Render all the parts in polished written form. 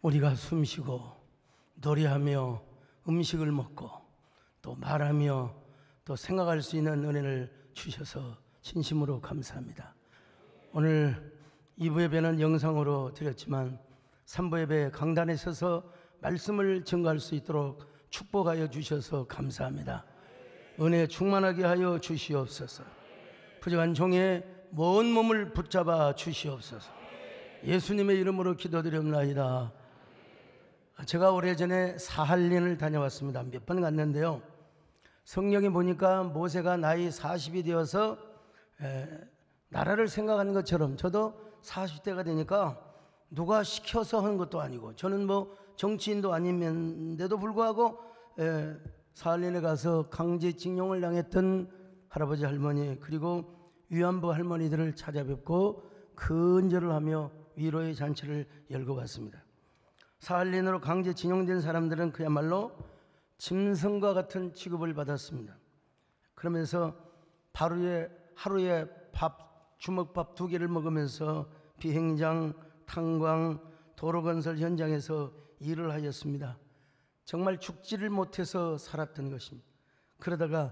우리가 숨쉬고 노래하며 음식을 먹고 또 말하며 또 생각할 수 있는 은혜를 주셔서 진심으로 감사합니다. 오늘 2부 예배는 영상으로 드렸지만 3부 예배 강단에 서서 말씀을 증거할 수 있도록 축복하여 주셔서 감사합니다. 은혜 충만하게 하여 주시옵소서. 부족한 종의 먼 몸을 붙잡아 주시옵소서. 예수님의 이름으로 기도드립니다. 제가 오래전에 사할린을 다녀왔습니다. 몇 번 갔는데요, 성경에 보니까 모세가 나이 40이 되어서 나라를 생각하는 것처럼 저도 40대가 되니까 누가 시켜서 하는 것도 아니고, 저는 뭐 정치인도 아닌데도 불구하고 사할린에 가서 강제징용을 당했던 할아버지 할머니 그리고 위안부 할머니들을 찾아뵙고 근절을 하며 위로의 잔치를 열고 왔습니다. 사할린으로 강제징용된 사람들은 그야말로 짐승과 같은 취급을 받았습니다. 그러면서 하루에 주먹밥 2개를 먹으면서 비행장, 탄광, 도로건설 현장에서 일을 하였습니다. 정말 죽지를 못해서 살았던 것입니다. 그러다가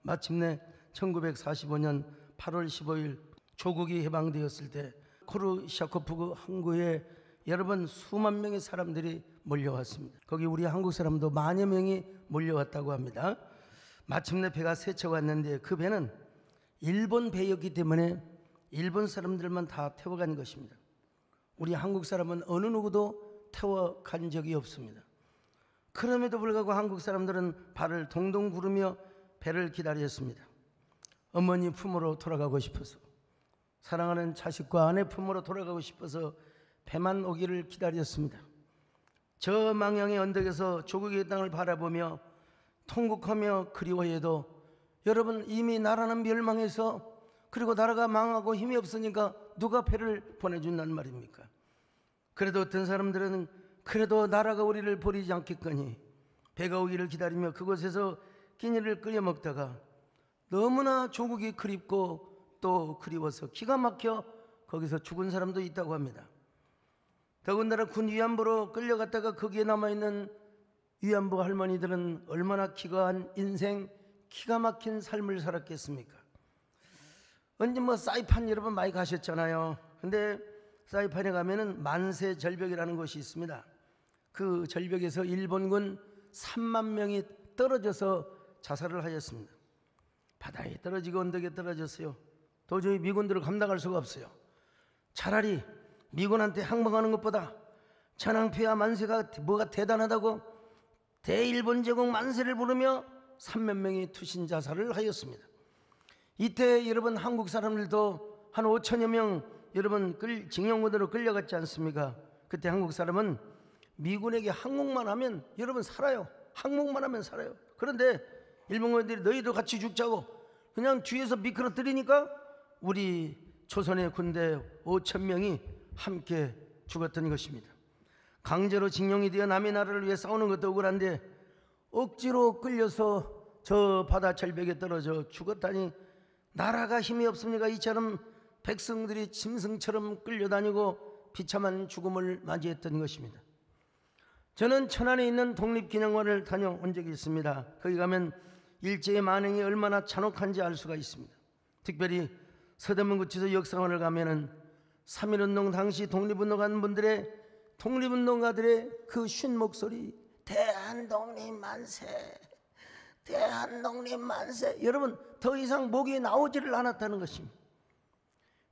마침내 1945년 8월 15일 조국이 해방되었을 때 크루샤코프 항구에 여러분 수만 명의 사람들이 몰려왔습니다. 거기 우리 한국 사람도 만여 명이 몰려왔다고 합니다. 마침내 배가 세차가 왔는데 그 배는 일본 배였기 때문에 일본 사람들만 다 태워간 것입니다. 우리 한국 사람은 어느 누구도 태워간 적이 없습니다. 그럼에도 불구하고 한국 사람들은 발을 동동 구르며 배를 기다렸습니다. 어머니 품으로 돌아가고 싶어서, 사랑하는 자식과 아내 품으로 돌아가고 싶어서 배만 오기를 기다렸습니다. 저 망향의 언덕에서 조국의 땅을 바라보며 통곡하며 그리워해도 여러분, 이미 나라는 멸망해서, 그리고 나라가 망하고 힘이 없으니까 누가 배를 보내준단 말입니까? 그래도 어떤 사람들은 그래도 나라가 우리를 버리지 않겠거니 배가 오기를 기다리며 그곳에서 끼니를 끓여 먹다가 너무나 조국이 그립고 또 그리워서 기가 막혀 거기서 죽은 사람도 있다고 합니다. 더군다나 군 위안부로 끌려갔다가 거기에 남아있는 위안부 할머니들은 얼마나 기가한 인생, 기가 막힌 삶을 살았겠습니까? 언제 뭐 사이판 여러분 많이 가셨잖아요. 근데 사이판에 가면은 만세 절벽이라는 곳이 있습니다. 그 절벽에서 일본군 3만 명이 떨어져서 자살을 하였습니다. 바다에 떨어지고 언덕에 떨어졌어요. 도저히 미군들을 감당할 수가 없어요. 차라리 미군한테 항복하는 것보다 천황폐하 만세가 뭐가 대단하다고 대일본 제국 만세를 부르며 3만 명이 투신 자살을 하였습니다. 이때 여러분 한국 사람들도 한 5천여 명 여러분 징용군으로 끌려갔지 않습니까? 그때 한국 사람은 미군에게 항복만 하면 여러분 살아요. 항복만 하면 살아요. 그런데 일본군들이 너희도 같이 죽자고 그냥 뒤에서 미끄러뜨리니까 우리 조선의 군대 5천 명이 함께 죽었던 것입니다. 강제로 징용이 되어 남의 나라를 위해 싸우는 것도 억울한데 억지로 끌려서 저 바다 절벽에 떨어져 죽었다니 나라가 힘이 없습니까? 이처럼 백성들이 짐승처럼 끌려다니고 비참한 죽음을 맞이했던 것입니다. 저는 천안에 있는 독립기념관을 다녀온 적이 있습니다. 거기 가면 일제의 만행이 얼마나 잔혹한지 알 수가 있습니다. 특별히 서대문구치소 역사관을 가면은 3.1운동 당시 독립운동한 분들의 독립운동가들의 그 쉰 목소리, 대한독립 만세, 대한독립 만세. 여러분 더 이상 목이 나오지를 않았다는 것입니다.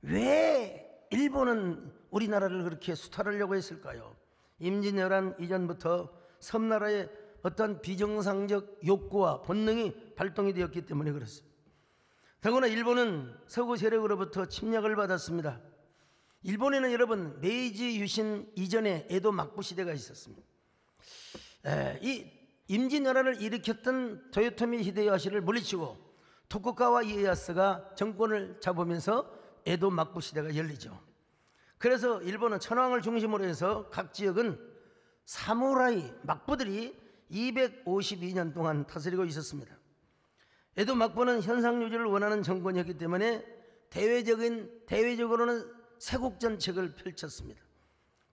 왜 일본은 우리나라를 그렇게 수탈하려고 했을까요? 임진왜란 이전부터 섬나라의 어떤 비정상적 욕구와 본능이 발동이 되었기 때문에 그렇습니다. 더구나 일본은 서구 세력으로부터 침략을 받았습니다. 일본에는 여러분 메이지 유신 이전에 에도 막부 시대가 있었습니다. 이 임진왜란을 일으켰던 도요토미 히데요시를 물리치고 토쿠가와 이에야스가 정권을 잡으면서 에도 막부 시대가 열리죠. 그래서 일본은 천황을 중심으로 해서 각 지역은 사무라이 막부들이 252년 동안 다스리고 있었습니다. 에도 막부는 현상 유지를 원하는 정권이었기 때문에 대외적으로는 세국 정책을 펼쳤습니다.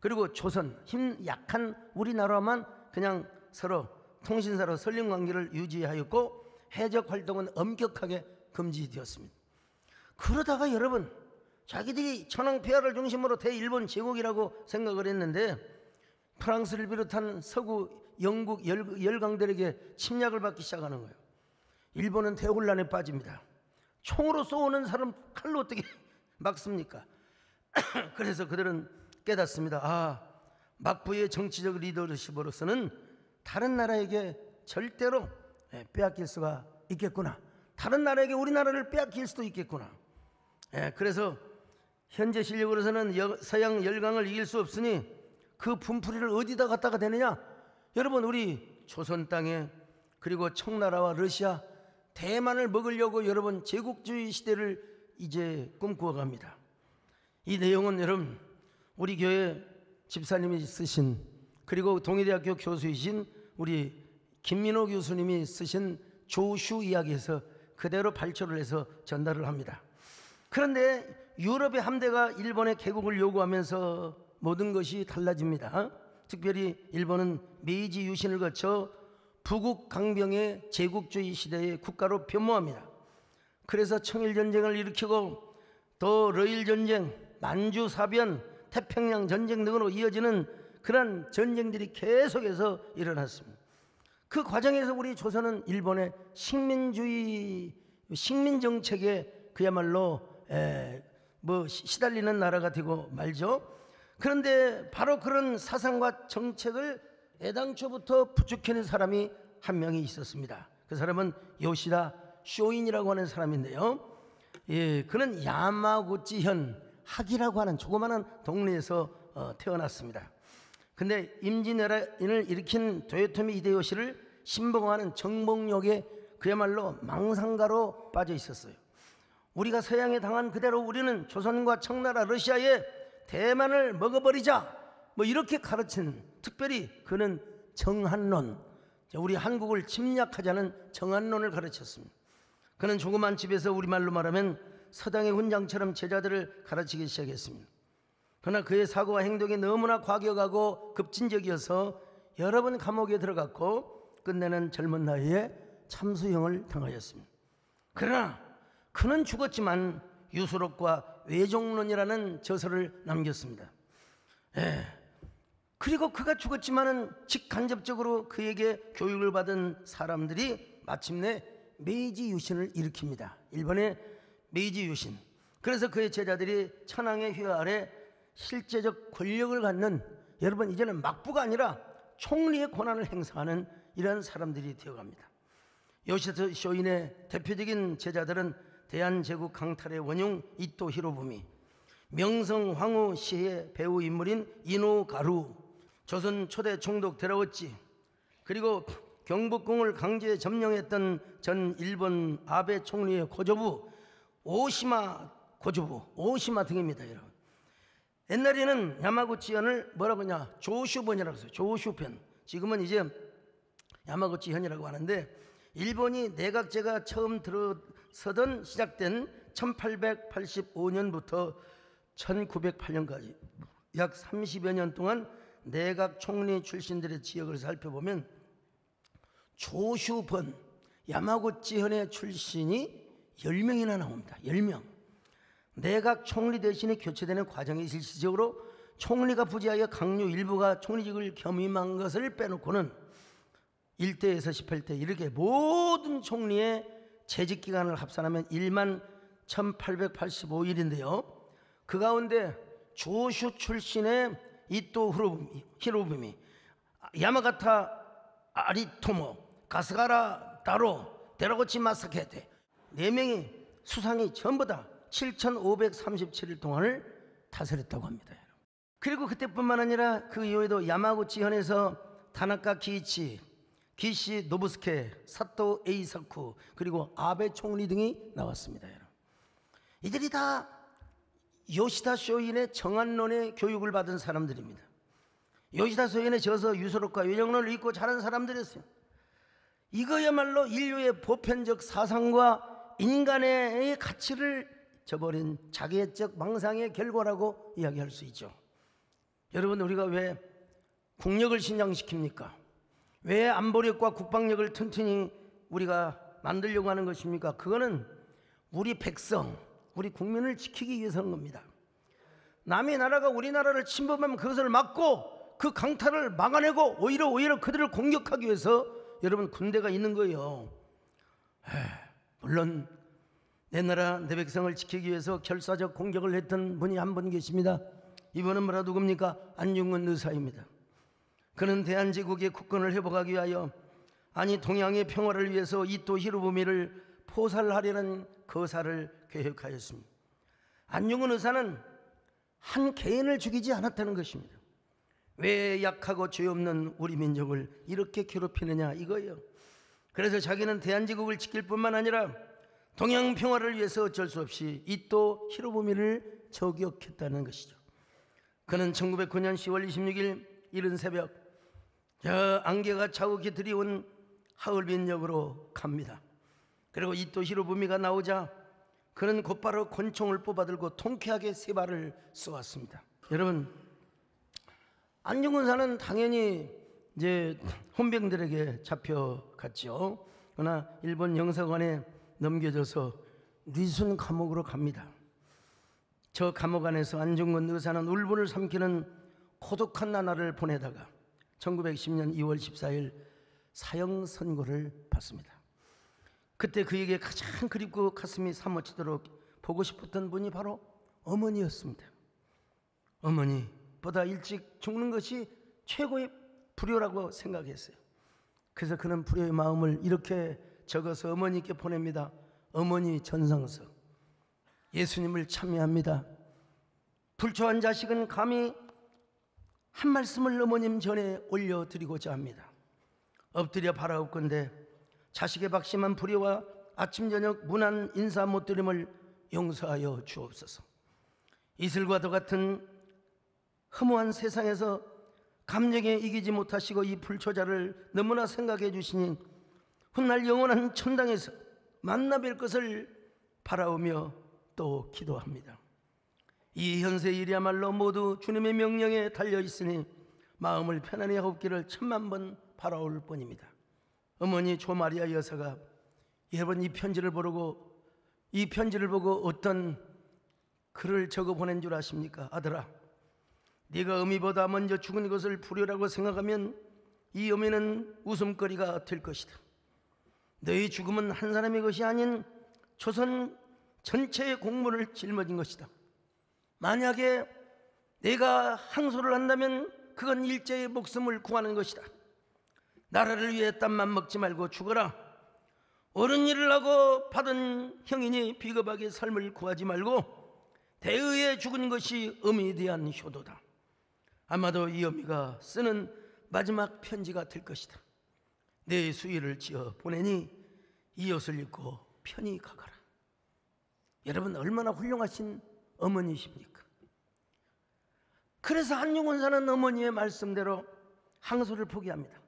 그리고 조선, 힘 약한 우리나라만 그냥 서로 통신사로 설령 관계를 유지하였고 해적 활동은 엄격하게 금지되었습니다. 그러다가 여러분, 자기들이 천황폐하를 중심으로 대일본 제국이라고 생각을 했는데 프랑스를 비롯한 서구 영국 열강들에게 침략을 받기 시작하는 거예요. 일본은 대혼란에 빠집니다. 총으로 쏘는 사람 칼로 어떻게 막습니까? 그래서 그들은 깨닫습니다. 아, 막부의 정치적 리더십으로서는 다른 나라에게 절대로 빼앗길 수가 있겠구나. 다른 나라에게 우리나라를 빼앗길 수도 있겠구나. 그래서 현재 실력으로서는 서양 열강을 이길 수 없으니 그 분풀이를 어디다 갖다가 대느냐? 여러분, 우리 조선 땅에, 그리고 청나라와 러시아, 대만을 먹으려고 여러분 제국주의 시대를 이제 꿈꾸어 갑니다. 이 내용은 여러분, 우리 교회 집사님이 쓰신, 그리고 동의대학교 교수이신 우리 김민호 교수님이 쓰신 조슈 이야기에서 그대로 발표를 해서 전달을 합니다. 그런데 유럽의 함대가 일본의 개국을 요구하면서 모든 것이 달라집니다. 특별히 일본은 메이지 유신을 거쳐 부국 강병의 제국주의 시대의 국가로 변모합니다. 그래서 청일전쟁을 일으키고 또 러일전쟁, 만주사변, 태평양 전쟁 등으로 이어지는 그런 전쟁들이 계속해서 일어났습니다. 그 과정에서 우리 조선은 일본의 식민정책에 그야말로 시달리는 나라가 되고 말죠. 그런데 바로 그런 사상과 정책을 애당초부터 부추기는 사람이 한 명이 있었습니다. 그 사람은 요시다 쇼인이라고 하는 사람인데요. 그는 야마구치현 학이라고 하는 조그마한 동네에서 태어났습니다. 근데 임진왜란을 일으킨 도요토미 히데요시를 신봉하는 정복력에 그야말로 망상가로 빠져 있었어요. 우리가 서양에 당한 그대로 우리는 조선과 청나라, 러시아에 대만을 먹어버리자, 뭐 이렇게 가르친, 특별히 그는 정한론, 우리 한국을 침략하자는 정한론을 가르쳤습니다. 그는 조그만 집에서 우리말로 말하면 서당의 훈장처럼 제자들을 가르치기 시작했습니다. 그러나 그의 사고와 행동이 너무나 과격하고 급진적이어서 여러 번 감옥에 들어갔고 끝내는 젊은 나이에 참수형을 당하였습니다. 그러나 그는 죽었지만 유수록과 외종론이라는 저서를 남겼습니다. 그리고 그가 죽었지만은 직간접적으로 그에게 교육을 받은 사람들이 마침내 메이지 유신을 일으킵니다. 일본의 메이지 유신. 그래서 그의 제자들이 천황의 휘하 아래 실제적 권력을 갖는, 여러분 이제는 막부가 아니라 총리의 권한을 행사하는 이런 사람들이 되어갑니다. 요시다 쇼인의 대표적인 제자들은 대한제국 강탈의 원흉 이토 히로부미, 명성 황후 시의 배우 인물인 이노가루, 조선 초대 총독 데라오찌, 그리고 경복궁을 강제 점령했던 전 일본 아베 총리의 고조부 오시마 등입니다. 여러분, 옛날에는 야마구치현을 뭐라고 하냐, 조슈번이라고 했어요. 조슈편. 지금은 이제 야마구치현이라고 하는데, 일본이 내각제가 처음 시작된 1885년부터 1908년까지 약 30여 년 동안 내각 총리 출신들의 지역을 살펴보면 조슈번, 야마구치현의 출신이 10명이나 나옵니다. 10명. 내각 총리 대신에 교체되는 과정이 실질적으로 총리가 부재하여 강요 일부가 총리직을 겸임한 것을 빼놓고는 1대에서 18대 이렇게 모든 총리의 재직기간을 합산하면 1만 1885일인데요. 그 가운데 조슈 출신의 이토 히로부미, 야마가타 아리토모, 가스가라 다로, 데라고치 마사케테, 4명이 수상이 전부 다 7537일 동안을 다스렸다고 합니다. 그리고 그때뿐만 아니라 그 이후에도 야마구치현에서 다나카 기이치, 기시 노부스케, 사토 에이사쿠, 그리고 아베 총리 등이 나왔습니다. 이들이 다 요시다 쇼인의 정한론의 교육을 받은 사람들입니다. 요시다 쇼인의 저서 유서록과 외종론을 읽고 자란 사람들이었어요. 이거야말로 인류의 보편적 사상과 인간의 가치를 저버린 자기애적 망상의 결과라고 이야기할 수 있죠. 여러분, 우리가 왜 국력을 신장시킵니까? 왜 안보력과 국방력을 튼튼히 우리가 만들려고 하는 것입니까? 그거는 우리 백성, 우리 국민을 지키기 위해서인 겁니다. 남의 나라가 우리나라를 침범하면 그것을 막고 그 강탈을 막아내고 오히려 그들을 공격하기 위해서 여러분 군대가 있는 거예요. 물론 내 나라 내 백성을 지키기 위해서 결사적 공격을 했던 분이 한 분 계십니다. 이분은 뭐라 누굽니까? 안중근 의사입니다. 그는 대한제국의 국권을 회복하기 위하여, 아니 동양의 평화를 위해서 이토 히로부미를 포살하려는 거사를 계획하였습니다. 안중근 의사는 한 개인을 죽이지 않았다는 것입니다. 왜 약하고 죄 없는 우리 민족을 이렇게 괴롭히느냐 이거예요. 그래서 자기는 대한제국을 지킬 뿐만 아니라 동양 평화를 위해서 어쩔 수 없이 이토 히로부미를 저격했다는 것이죠. 그는 1909년 10월 26일 이른 새벽 저 안개가 자욱히 들이온 하얼빈역으로 갑니다. 그리고 이토 히로부미가 나오자 그는 곧바로 권총을 뽑아들고 통쾌하게 세 발을 쏘았습니다. 여러분, 안중근사는 당연히 이제 혼병들에게 잡혀갔죠. 그러나 일본 영사관에 넘겨져서 리순 감옥으로 갑니다. 저 감옥 안에서 안중근 의사는 울분을 삼키는 고독한 나날을 보내다가 1910년 2월 14일 사형 선고를 받습니다. 그때 그에게 가장 그립고 가슴이 사무치도록 보고 싶었던 분이 바로 어머니였습니다. 어머니보다 일찍 죽는 것이 최고의 불효라고 생각했어요. 그래서 그는 불효의 마음을 이렇게 적어서 어머니께 보냅니다. 어머니 전상서, 예수님을 참여합니다. 불초한 자식은 감히 한 말씀을 어머님 전에 올려드리고자 합니다. 엎드려 바라옵건대 자식의 박심한 불효와 아침 저녁 무난 인사 못드림을 용서하여 주옵소서. 이슬과도 같은 허무한 세상에서 감정에 이기지 못하시고 이 불초자를 너무나 생각해 주시니 훗날 영원한 천당에서 만나 뵐 것을 바라오며 또 기도합니다. 이 현세 일이야말로 모두 주님의 명령에 달려있으니 마음을 편안히 하옵기를 천만 번 바라올 뿐입니다. 어머니 조마리아 여사가 여러분 이 편지를 보고 어떤 글을 적어 보낸 줄 아십니까? 아들아, 네가 어미보다 먼저 죽은 것을 불효라고 생각하면 이 어미는 웃음거리가 될 것이다. 너의 죽음은 한 사람의 것이 아닌 조선 전체의 공물을 짊어진 것이다. 만약에 내가 항소를 한다면 그건 일제의 목숨을 구하는 것이다. 나라를 위해 땀만 먹지 말고 죽어라. 옳은 일을 하고 받은 형이니 비겁하게 삶을 구하지 말고 대의에 죽은 것이 어미에 대한 효도다. 아마도 이 어미가 쓰는 마지막 편지가 될 것이다. 내 수의를 지어 보내니 이 옷을 입고 편히 가거라. 여러분, 얼마나 훌륭하신 어머니십니까? 그래서 안중근사는 어머니의 말씀대로 항소를 포기합니다.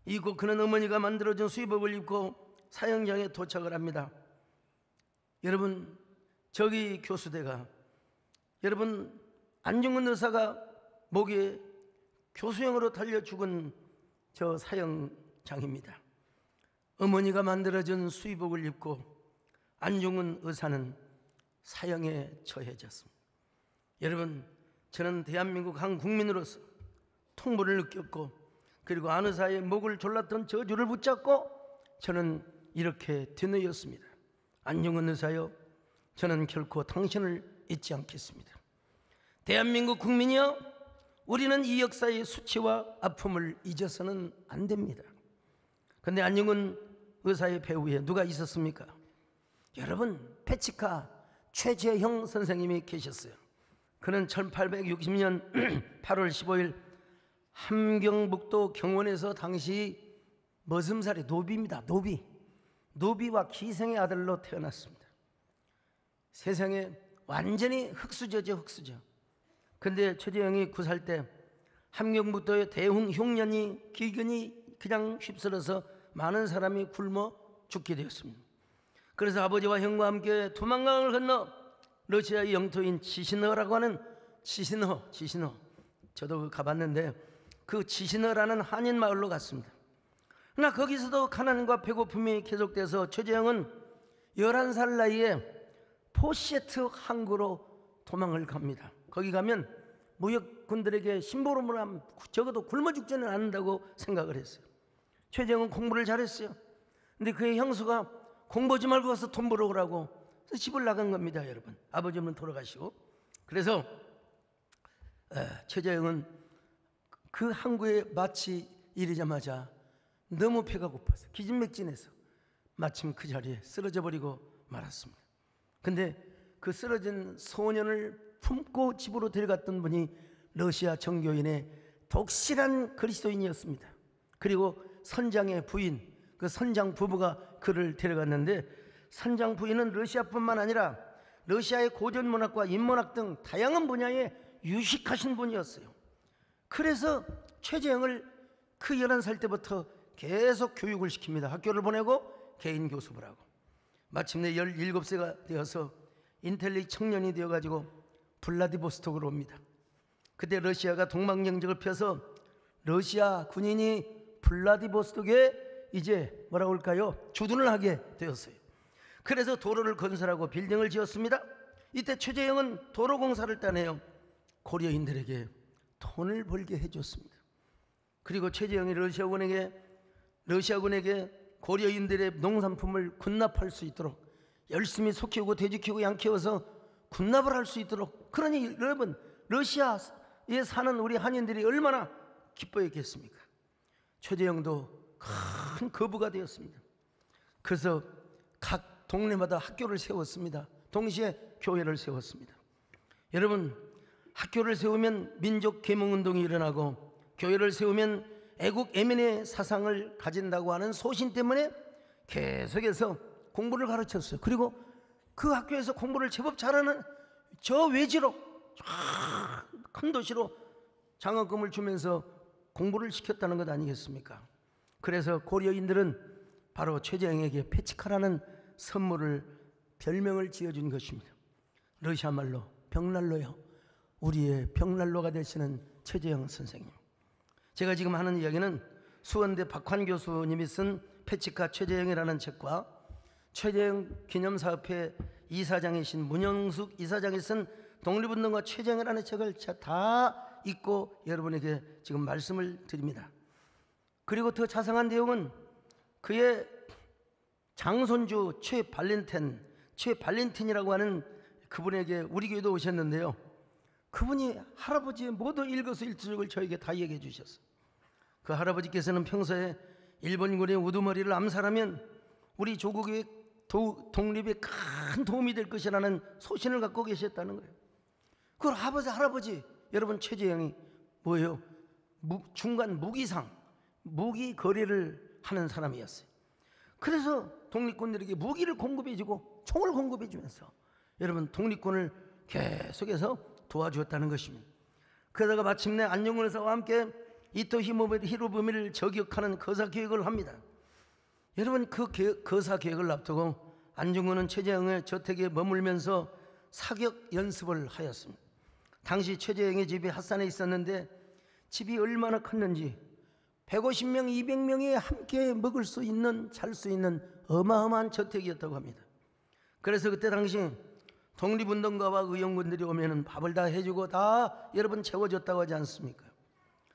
이곳 그는 어머니가 만들어준 수의복을 입고 사형장에 도착을 합니다. 여러분, 저기 교수대가, 여러분 안중근 의사가 목에 교수형으로 달려 죽은 저 사형장입니다. 어머니가 만들어준 수의복을 입고 안중근 의사는 사형에 처해졌습니다. 여러분, 저는 대한민국 한 국민으로서 통보를 느꼈고, 그리고 안 의사의 목을 졸랐던 저주를 붙잡고 저는 이렇게 되뇌었습니다. 안중근 의사여, 저는 결코 당신을 잊지 않겠습니다. 대한민국 국민이여, 우리는 이 역사의 수치와 아픔을 잊어서는 안 됩니다. 그런데 안중근 의사의 배후에 누가 있었습니까? 여러분, 페치카 최재형 선생님이 계셨어요. 그는 1860년 8월 15일 함경북도 경원에서 당시 머슴살이 노비입니다. 노비와 기생의 아들로 태어났습니다. 세상에 완전히 흙수저죠, 흙수저. 근데 최재형이 9살 때 함경북도의 대흥 흉년이 기근이 그냥 휩쓸어서 많은 사람이 굶어 죽게 되었습니다. 그래서 아버지와 형과 함께 두만강을 건너 러시아의 영토인 치시너라고 하는 치시너 저도 가봤는데 그 지시너라는 한인 마을로 갔습니다. 그러나 거기서도 가난과 배고픔이 계속돼서 최재형은 11살 나이에 포시에트 항구로 도망을 갑니다. 거기 가면 무역군들에게 심부름을 하면 적어도 굶어 죽지는 않는다고 생각을 했어요. 최재형은 공부를 잘했어요. 근데 그의 형수가 공부하지 말고 가서 돈 벌어오라고 집을 나간 겁니다. 여러분, 아버지는 돌아가시고. 그래서 최재형은 그 항구에 마치 이르자마자 너무 배가 고파서 기진맥진해서 마침 그 자리에 쓰러져 버리고 말았습니다. 근데 그 쓰러진 소년을 품고 집으로 데려갔던 분이 러시아 정교인의 독실한 그리스도인이었습니다. 그리고 선장의 부인, 그 선장 부부가 그를 데려갔는데, 선장 부인은 러시아뿐만 아니라 러시아의 고전 문학과 인문학 등 다양한 분야에 유식하신 분이었어요. 그래서 최재형을 그 11살 때부터 계속 교육을 시킵니다. 학교를 보내고 개인 교습을 하고, 마침내 17세가 되어서 인텔리 청년이 되어가지고 블라디보스톡으로 옵니다. 그때 러시아가 동방영적을 펴서 러시아 군인이 블라디보스톡에 이제 뭐라고 할까요? 주둔을 하게 되었어요. 그래서 도로를 건설하고 빌딩을 지었습니다. 이때 최재형은 도로공사를 따내어 고려인들에게 돈을 벌게 해줬습니다. 그리고 최재형이 러시아군에게 고려인들의 농산품을 군납할 수 있도록 열심히 소 키우고 돼지 키우고 양 키워서 군납을 할 수 있도록, 그러니 여러분, 러시아에 사는 우리 한인들이 얼마나 기뻐했겠습니까? 최재형도 큰 거부가 되었습니다. 그래서 각 동네마다 학교를 세웠습니다. 동시에 교회를 세웠습니다. 여러분, 학교를 세우면 민족 계몽운동이 일어나고, 교회를 세우면 애국 애민의 사상을 가진다고 하는 소신 때문에 계속해서 공부를 가르쳤어요. 그리고 그 학교에서 공부를 제법 잘하는 저 외지로 큰 도시로 장학금을 주면서 공부를 시켰다는 것 아니겠습니까? 그래서 고려인들은 바로 최재형에게 페치카라는 선물을, 별명을 지어준 것입니다. 러시아 말로 벽난로요. 우리의 벽난로가 되시는 최재형 선생님. 제가 지금 하는 이야기는 수원대 박환 교수님이 쓴 페치카 최재형이라는 책과 최재형 기념사업회 이사장이신 문영숙 이사장이 쓴 독립운동가 최재형이라는 책을 다 읽고 여러분에게 지금 말씀을 드립니다. 그리고 더 자세한 내용은 그의 장손주 최발렌틴이라고 하는 그분에게 우리 교회도 오셨는데요. 그분이 할아버지의 모든 일거수일투족을 저에게 다 얘기해 주셨어요. 그 할아버지께서는 평소에 일본군의 우두머리를 암살하면 우리 조국의 독립에 큰 도움이 될 것이라는 소신을 갖고 계셨다는 거예요. 그 할아버지 여러분, 최재형이 뭐예요? 중간 무기상, 무기 거래를 하는 사람이었어요. 그래서 독립군들에게 무기를 공급해주고 총을 공급해주면서 여러분 독립군을 계속해서 도와주었다는 것입니다. 그러다가 마침내 안중근 의사와 함께 이토 히로부미를 저격하는 거사계획을 합니다. 여러분, 그 거사계획을 앞두고 안중근은 최재형의 저택에 머물면서 사격 연습을 하였습니다. 당시 최재형의 집이 핫산에 있었는데 집이 얼마나 컸는지 150명, 200명이 함께 먹을 수 있는, 잘 수 있는 어마어마한 저택이었다고 합니다. 그래서 그때 당시 독립운동가와 의용군들이 오면은 밥을 다 해주고 다 여러분 채워줬다고 하지 않습니까?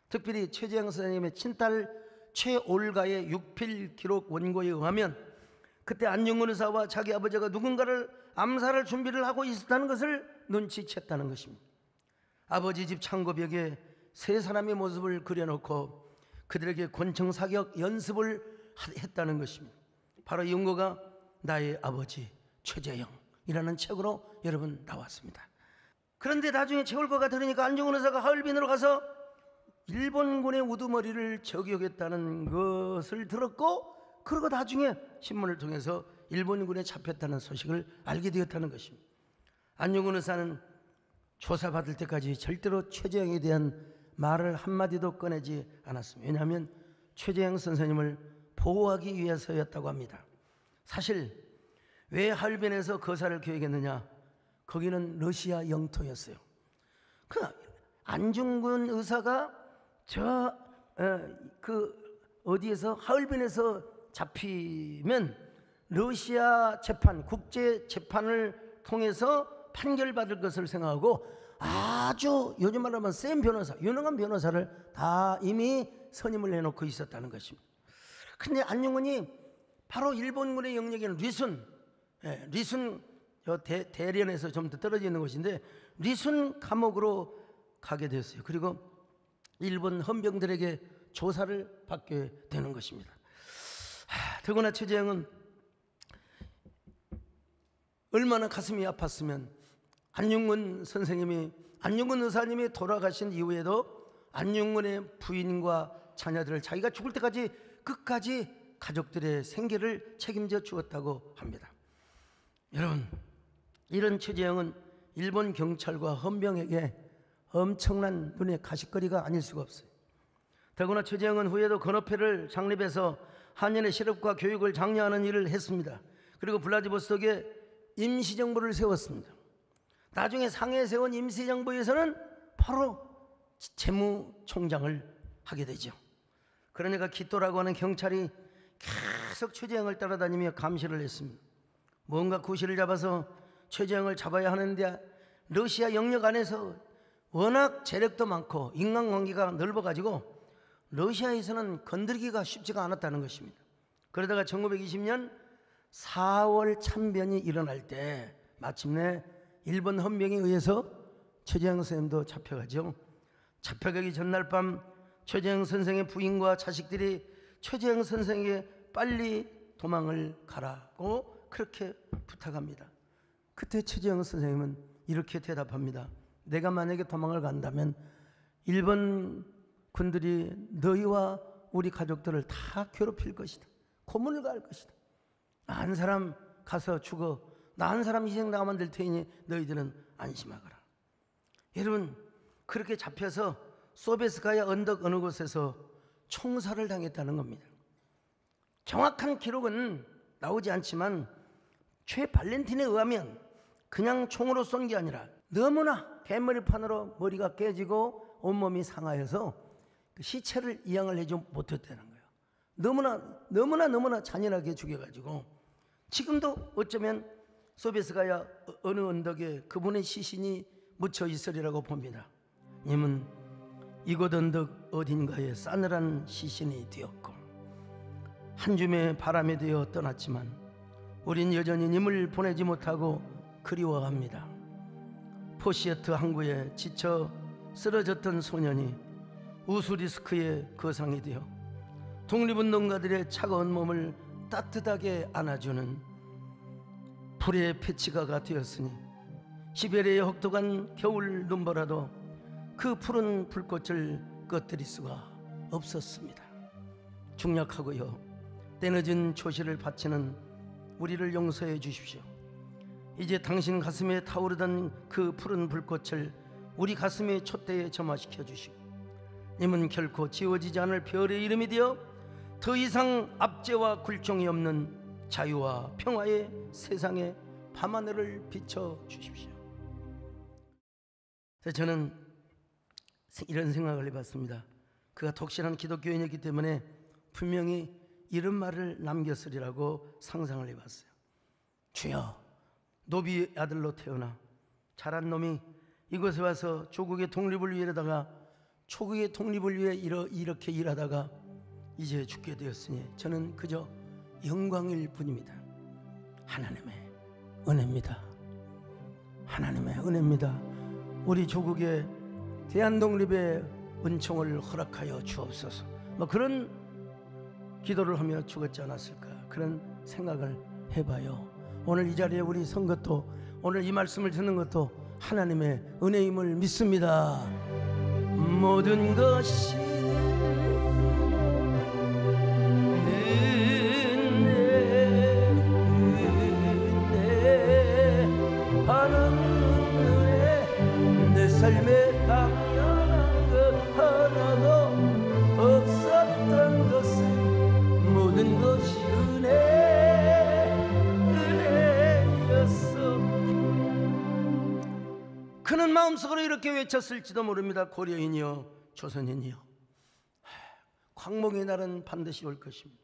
특별히 최재형 선생님의 친딸 최올가의 육필 기록 원고에 의하면 그때 안중근 의사와 자기 아버지가 누군가를 암살할 준비를 하고 있었다는 것을 눈치챘다는 것입니다. 아버지 집 창고벽에 세 사람의 모습을 그려놓고 그들에게 권총 사격 연습을 했다는 것입니다. 바로 이 원고가 나의 아버지 최재형이라는 책으로 여러분 나왔습니다. 그런데 나중에 최올가가 들으니까 안중근 의사가 하얼빈으로 가서 일본군의 우두머리를 저격했다는 것을 들었고, 그리고 나중에 신문을 통해서 일본군에 잡혔다는 소식을 알게 되었다는 것입니다. 안중근 의사는 조사받을 때까지 절대로 최재형에 대한 말을 한마디도 꺼내지 않았습니다. 왜냐하면 최재형 선생님을 보호하기 위해서였다고 합니다. 사실 왜 하얼빈에서 거사를 계획했느냐? 거기는 러시아 영토였어요. 안중근 의사가 어디에서 하얼빈에서 잡히면 러시아 재판, 국제 재판을 통해서 판결받을 것을 생각하고 아주 요즘 말하면 센 변호사, 유능한 변호사를 다 이미 선임을 해놓고 있었다는 것입니다. 근데 안중근이 바로 일본군의 영역에는 리순 대련에서 좀 더 떨어져 있는 곳인데 리순 감옥으로 가게 되었어요. 그리고 일본 헌병들에게 조사를 받게 되는 것입니다. 더구나 최재형은 얼마나 가슴이 아팠으면 안중근 의사님이 돌아가신 이후에도 안중근의 부인과 자녀들을 자기가 죽을 때까지 끝까지 가족들의 생계를 책임져 주었다고 합니다. 여러분, 이런 최재형은 일본 경찰과 헌병에게 엄청난 눈에 가시거리가 아닐 수가 없어요. 더구나 최재형은 후에도 건어패를 창립해서 한인의 실업과 교육을 장려하는 일을 했습니다. 그리고 블라디보스톡에 임시정부를 세웠습니다. 나중에 상해에 세운 임시정부에서는 바로 재무총장을 하게 되죠. 그러니까 기토라고 하는 경찰이 계속 최재형을 따라다니며 감시를 했습니다. 뭔가 구실을 잡아서 최재형을 잡아야 하는데 러시아 영역 안에서 워낙 재력도 많고 인간관계가 넓어가지고 러시아에서는 건드리기가 쉽지가 않았다는 것입니다. 그러다가 1920년 4월 참변이 일어날 때 마침내 일본 헌병에 의해서 최재형 선생님도 잡혀가죠. 잡혀가기 전날 밤 최재형 선생의 부인과 자식들이 최재형 선생에게 빨리 도망을 가라고 그렇게 부탁합니다. 그때 최재형 선생님은 이렇게 대답합니다. 내가 만약에 도망을 간다면 일본 군들이 너희와 우리 가족들을 다 괴롭힐 것이다. 고문을 가할 것이다. 나 한 사람 가서 죽어. 나 한 사람 희생당하면 될 테니 너희들은 안심하거라. 여러분, 그렇게 잡혀서 소베스카야 언덕 어느 곳에서 총살을 당했다는 겁니다. 정확한 기록은 나오지 않지만 최발렌틴에 의하면 그냥 총으로 쏜 게 아니라 너무나 개머리판으로 머리가 깨지고 온몸이 상하여서 그 시체를 이양을 해주지 못했다는 거예요. 너무나 잔인하게 죽여가지고 지금도 어쩌면 소베스카야 어느 언덕에 그분의 시신이 묻혀 있으리라고 봅니다. 님은 이곳 언덕 어딘가에 싸늘한 시신이 되었고 한 줌의 바람이 되어 떠났지만 우린 여전히 님을 보내지 못하고 그리워합니다. 포시에트 항구에 지쳐 쓰러졌던 소년이 우수리스크의 거상이 되어 독립운동가들의 차가운 몸을 따뜻하게 안아주는 불의 패치가가 되었으니 시베리아의 혹독한 겨울 눈보라도 그 푸른 불꽃을 꺼뜨릴 수가 없었습니다. 중약하고요 때늦은 초시를 바치는 우리를 용서해 주십시오. 이제 당신 가슴에 타오르던 그 푸른 불꽃을 우리 가슴의 촛대에 점화시켜 주시고 님은 결코 지워지지 않을 별의 이름이 되어 더 이상 압제와 굴종이 없는 자유와 평화의 세상에 밤하늘을 비춰 주십시오. 저는 이런 생각을 해봤습니다. 그가 독실한 기독교인이었기 때문에 분명히 이런 말을 남겼으리라고 상상을 해봤어요. 주여, 노비의 아들로 태어나 자란 놈이 이곳에 와서 조국의 독립을 위해다가 초국의 독립을 위해 이렇게 일하다가 이제 죽게 되었으니 저는 그저 영광일 뿐입니다. 하나님의 은혜입니다. 하나님의 은혜입니다. 우리 조국의 대한독립의 은총을 허락하여 주옵소서. 그런 기도를 하며 죽었지 않았을까, 그런 생각을 해봐요. 오늘 이 자리에 우리 선 것도, 오늘 이 말씀을 듣는 것도 하나님의 은혜임을 믿습니다. 모든 것이 내 삶에 당연한 것 하나도 없었던 것은 모든 것이 은혜였어. 그는 마음 마음속으로 이렇게 외쳤을지도 모릅니다. 고려인이여 조선인이여, 광복의 날은 반드시 올 것입니다.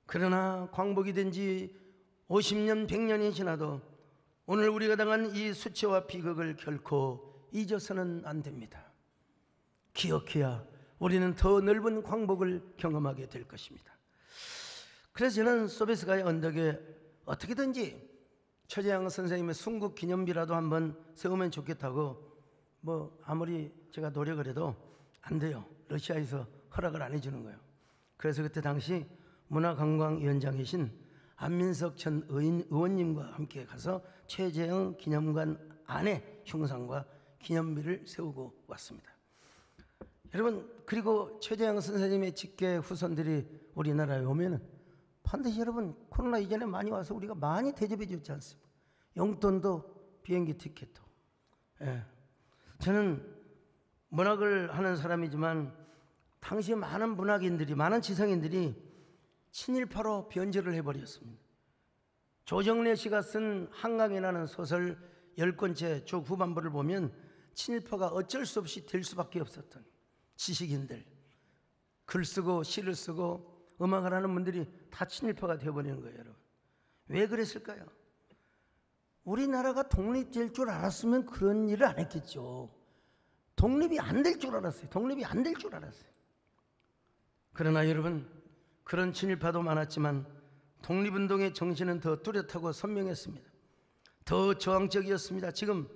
그러나 광복이 된 지 50년 100년이 지나도 오늘 우리가 당한 이 수치와 비극을 결코 잊어서는 안 됩니다. 기억해야 우리는 더 넓은 광복을 경험하게 될 것입니다. 그래서 저는 소베스가의 언덕에 어떻게든지 최재형 선생님의 순국 기념비라도 한번 세우면 좋겠다고, 아무리 제가 노력을 해도 안 돼요. 러시아에서 허락을 안 해주는 거예요. 그래서 그때 당시 문화관광위원장이신 안민석 전 의원님과 함께 가서 최재형 기념관 안에 흉상과 기념비를 세우고 왔습니다. 여러분, 그리고 최재형 선생님의 직계 후손들이 우리나라에 오면은 반드시 여러분, 코로나 이전에 많이 와서 우리가 많이 대접해 줬지 않습니까? 용돈도 비행기 티켓도. 저는 문학을 하는 사람이지만 당시 많은 문학인들이, 많은 지성인들이 친일파로 변절을 해버렸습니다. 조정래 씨가 쓴 한강이라는 소설 10권째 쭉 후반부를 보면 친일파가 어쩔 수 없이 될 수밖에 없었던 지식인들, 글 쓰고 시를 쓰고 음악을 하는 분들이 다 친일파가 되어버리는 거예요. 여러분, 왜 그랬을까요? 우리나라가 독립될 줄 알았으면 그런 일을 안 했겠죠. 독립이 안 될 줄 알았어요. 독립이 안 될 줄 알았어요. 그러나 여러분, 그런 친일파도 많았지만 독립운동의 정신은 더 뚜렷하고 선명했습니다. 더 저항적이었습니다. 지금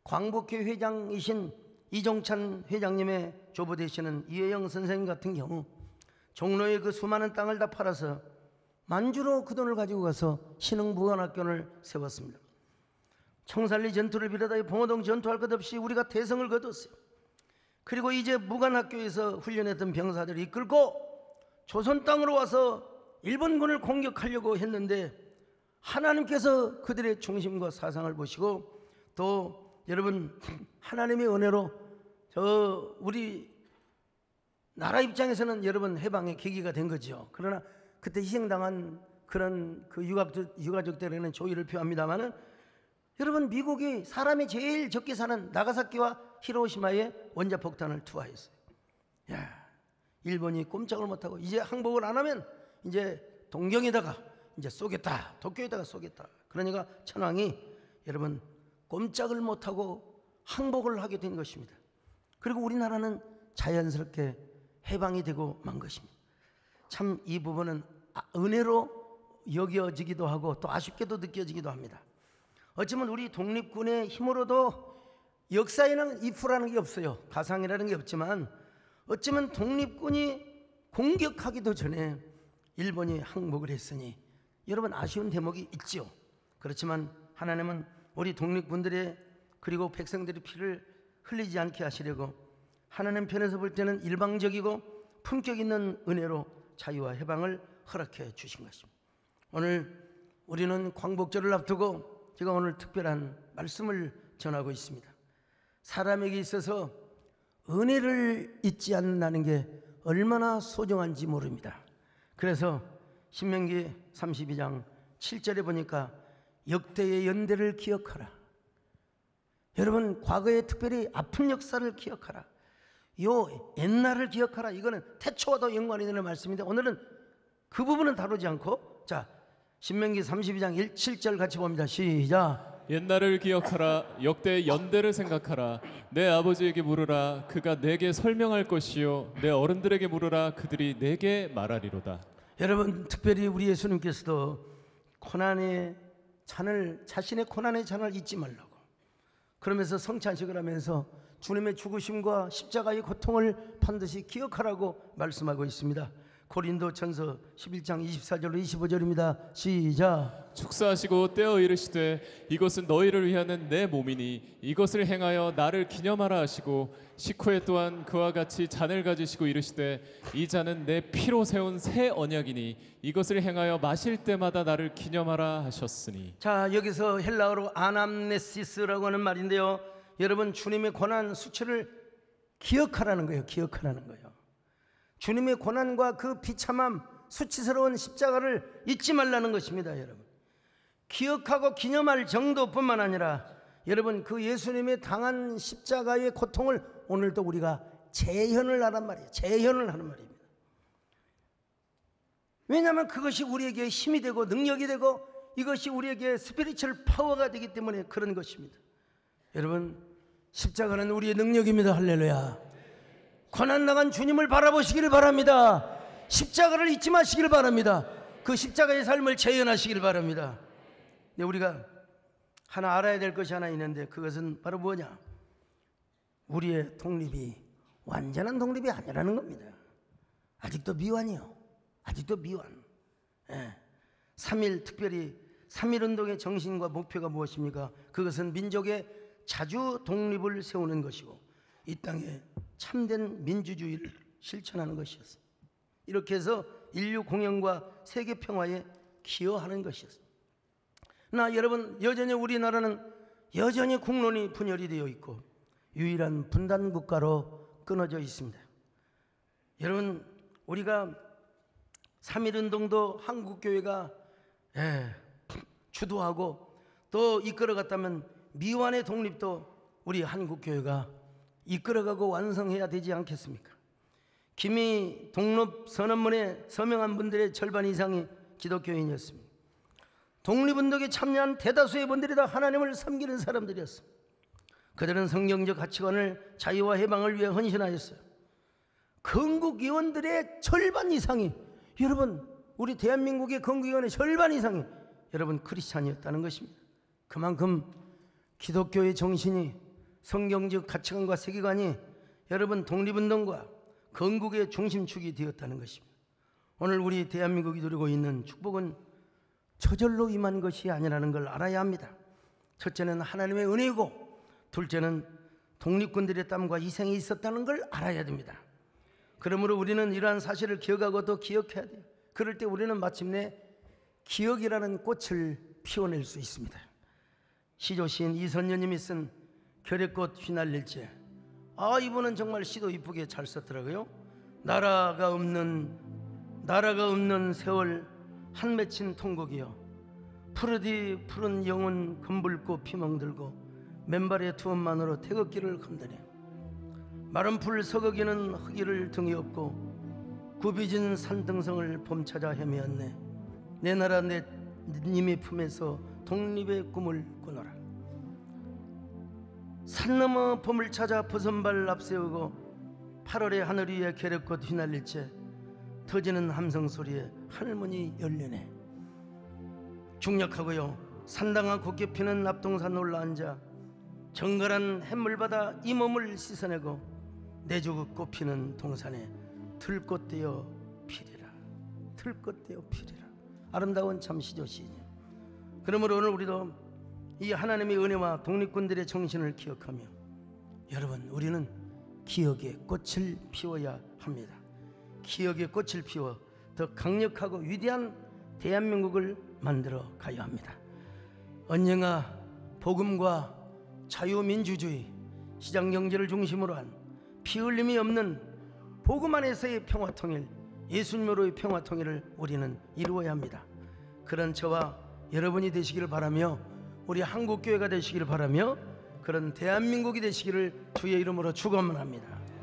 광복회 회장이신 이종찬 회장님의 조부 되시는 이혜영 선생님 같은 경우 종로의 그 수많은 땅을 다 팔아서 만주로 그 돈을 가지고 가서 신흥무관학교를 세웠습니다. 청산리 전투를 비롯하여 봉오동 전투할 것 없이 우리가 대성을 거뒀어요. 그리고 이제 무관학교에서 훈련했던 병사들을 이끌고 조선 땅으로 와서 일본군을 공격하려고 했는데 하나님께서 그들의 중심과 사상을 보시고, 또 여러분, 하나님의 은혜로 우리 나라 입장에서는 여러분 해방의 계기가 된 거죠. 그러나 그때 희생당한 그런 그 유가족들에게는 조의를 표합니다마는, 여러분, 미국이 사람이 제일 적게 사는 나가사키와 히로시마에 원자폭탄을 투하했어요. 야, 일본이 꼼짝을 못하고 이제 항복을 안 하면 이제 동경에다가 이제 쏘겠다, 도쿄에다가 쏘겠다. 그러니까 천황이 여러분 꼼짝을 못하고 항복을 하게 된 것입니다. 그리고 우리나라는 자연스럽게 해방이 되고 만 것입니다. 참 이 부분은 은혜로 여겨지기도 하고 또 아쉽게도 느껴지기도 합니다. 어쩌면 우리 독립군의 힘으로도 역사에는 if라는 게 없어요. 가상이라는 게 없지만 어쩌면 독립군이 공격하기도 전에 일본이 항복을 했으니 여러분 아쉬운 대목이 있죠. 그렇지만 하나님은 우리 독립군들의 그리고 백성들의 피를 흘리지 않게 하시려고 하나님 편에서 볼 때는 일방적이고 품격 있는 은혜로 자유와 해방을 허락해 주신 것입니다. 오늘 우리는 광복절을 앞두고 제가 오늘 특별한 말씀을 전하고 있습니다. 사람에게 있어서 은혜를 잊지 않는다는 게 얼마나 소중한지 모릅니다. 그래서 신명기 32장 7절에 보니까 역대의 연대를 기억하라. 여러분, 과거에 특별히 아픈 역사를 기억하라. 요 옛날을 기억하라. 이거는 태초와도 연관이 되는 말씀인데 오늘은 그 부분은 다루지 않고, 자, 신명기 32장 7절 같이 봅니다. 시작. 옛날을 기억하라. 역대의 연대를 생각하라. 내 아버지에게 물으라. 그가 내게 설명할 것이요 내 어른들에게 물으라. 그들이 내게 말하리로다. 여러분, 특별히 우리 예수님께서도 자신의 고난의 잔을 잊지 말라고, 그러면서 성찬식을 하면서 주님의 죽으심과 십자가의 고통을 반드시 기억하라고 말씀하고 있습니다. 고린도전서 11장 24절로 25절입니다. 시작. 축사하시고 떼어 이르시되 이것은 너희를 위하는 내 몸이니 이것을 행하여 나를 기념하라 하시고, 식후에 또한 그와 같이 잔을 가지시고 이르시되 이 잔은 내 피로 세운 새 언약이니 이것을 행하여 마실 때마다 나를 기념하라 하셨으니. 자, 여기서 헬라어로 아남네시스라고 하는 말인데요, 여러분, 주님의 고난 수치를 기억하라는 거예요. 기억하라는 거예요. 주님의 고난과 그 비참함, 수치스러운 십자가를 잊지 말라는 것입니다. 여러분, 기억하고 기념할 정도뿐만 아니라 여러분 그 예수님의 당한 십자가의 고통을 오늘도 우리가 재현을 하란 말이에요. 재현을 하는 말입니다. 왜냐하면 그것이 우리에게 힘이 되고 능력이 되고 이것이 우리에게 스피리추얼 파워가 되기 때문에 그런 것입니다. 여러분 십자가는 우리의 능력입니다. 할렐루야. 고난 나간 주님을 바라보시기를 바랍니다. 십자가를 잊지 마시기를 바랍니다. 그 십자가의 삶을 재현하시기를 바랍니다. 근데 우리가 하나 알아야 될 것이 하나 있는데 그것은 바로 뭐냐? 우리의 독립이 완전한 독립이 아니라는 겁니다. 아직도 미완이요. 아직도 미완. 3.1 특별히 3.1운동의 정신과 목표가 무엇입니까? 그것은 민족의 자주 독립을 세우는 것이고 이 땅에 참된 민주주의를 실천하는 것이었습니다. 이렇게 해서 인류 공영과 세계 평화에 기여하는 것이었습니다. 나 여러분 여전히 우리나라는 여전히 국론이 분열이 되어 있고 유일한 분단 국가로 끊어져 있습니다. 여러분 우리가 3.1운동도 한국교회가 주도하고 또 이끌어갔다면 미완의 독립도 우리 한국교회가 이끌어가고 완성해야 되지 않겠습니까? 기미 독립 선언문에 서명한 분들의 절반 이상이 기독교인이었습니다. 독립운동에 참여한 대다수의 분들이 다 하나님을 섬기는 사람들이었습니다. 그들은 성경적 가치관을 자유와 해방을 위해 헌신하였어요. 건국위원들의 절반 이상이 여러분 우리 대한민국의 건국위원의 절반 이상이 여러분 크리스찬이었다는 것입니다. 그만큼 기독교의 정신이 성경적 가치관과 세계관이 여러분 독립운동과 건국의 중심축이 되었다는 것입니다. 오늘 우리 대한민국이 누리고 있는 축복은 저절로 임한 것이 아니라는 걸 알아야 합니다. 첫째는 하나님의 은혜이고 둘째는 독립군들의 땀과 희생이 있었다는 걸 알아야 됩니다. 그러므로 우리는 이러한 사실을 기억하고 또 기억해야 돼요. 그럴 때 우리는 마침내 기억이라는 꽃을 피워낼 수 있습니다. 시조시인 이선녀님이 쓴 결의꽃 휘날릴지, 이분은 정말 시도 이쁘게 잘 썼더라고요. 나라가 없는 세월 한 맺힌 통곡이여 푸르디 푸른 영혼 검불꽃 피멍들고 맨발의 투혼만으로 태극기를 흔드네. 마른 풀 서거기는 흙이를 등에 업고 굽이진 산등성을 봄 찾아 헤매었네. 내 나라 내 님의 품에서 독립의 꿈을 꾸노라. 산 넘어 봄을 찾아 버선발 앞세우고 8월의 하늘 위에 계륵꽃 휘날릴채 터지는 함성소리에 하늘문이 열리네. 중력하고요 산당아 곱게 피는 앞동산 올라앉아 정갈한 햇물바다 이 몸을 씻어내고 내주고 꽃피는 동산에 들꽃되어 피리라. 들꽃되어 피리라. 아름다운 참 시조시이죠. 그러므로 오늘 우리도 이 하나님의 은혜와 독립군들의 정신을 기억하며 여러분 우리는 기억의 꽃을 피워야 합니다. 기억의 꽃을 피워 더 강력하고 위대한 대한민국을 만들어 가야 합니다. 언젠가 복음과 자유민주주의, 시장경제를 중심으로 한 피흘림이 없는 복음 안에서의 평화통일, 예수님으로의 평화통일을 우리는 이루어야 합니다. 그런 저와 여러분이 되시기를 바라며 우리 한국교회가 되시기를 바라며 그런 대한민국이 되시기를 주의 이름으로 축원합니다.